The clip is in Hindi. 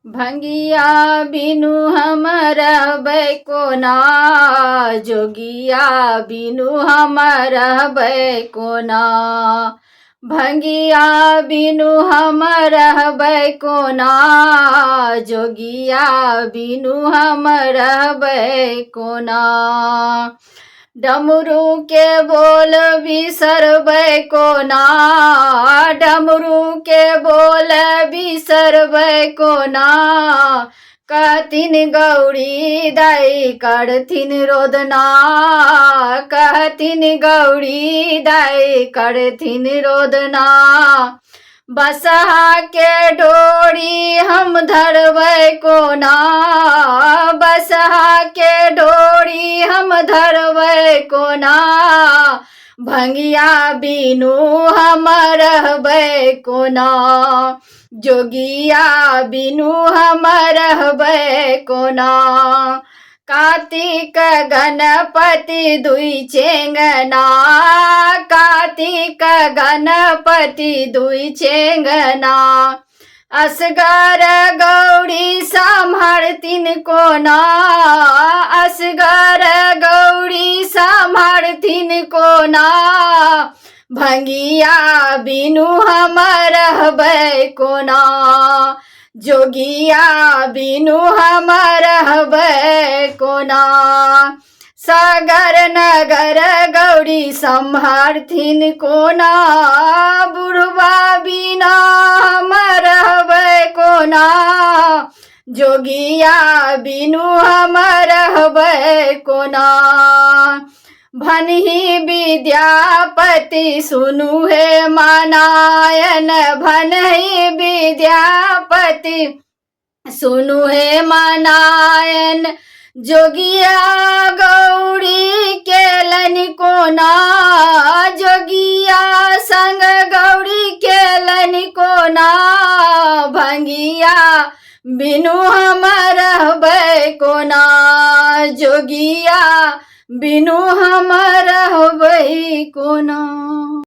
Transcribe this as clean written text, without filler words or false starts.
भंगिया बिनु हम रहबै कोना, जोगिया बिनु हम रहबै कोना। भंगिया बिनु हम रहबै कोना, जोगिया बिनु हम रहबै कोना। डमरू के बोल बिसरबै कोना, डमरू के बोल बिसरबै कोना। कहथिन गौरी दाई करथिन रोदना, कहथिन गौरी दाई करथिन रोदना। बसहा के डोरी हम धरबै कोना, बसहा के डोरी हम धरबै कोना। भंगिया बिनु हम रहबै कोना, जोगिया बिनु हम रहबै कोना। कार्तिक गणपति दुई चेंगना, कार्तिक गणपति दुई चेंगना। असगर गौरी सम्हारथिन कोना, असगर गौरी सम्हारथिन कोना। भंगिया बिनु हम रहबै कोना, जोगिया बिनु हम रहबै कोना। सागर नगर गौरी सम्हारथिन कोना, बुढ़वा बिना हम रहबै कोना। जोगिया बिनु हम रहबै कोना। भनहि विद्यापति सुनु हे मानायन, भनहि विद्यापति सुनु हे मानायन। जोगिया गौरी केलन कोना, जोगिया संग गौरी केलन कोना। भंगिया बिनु हम रहबै कोना, जोगिया बिनु हम रहबै कोना।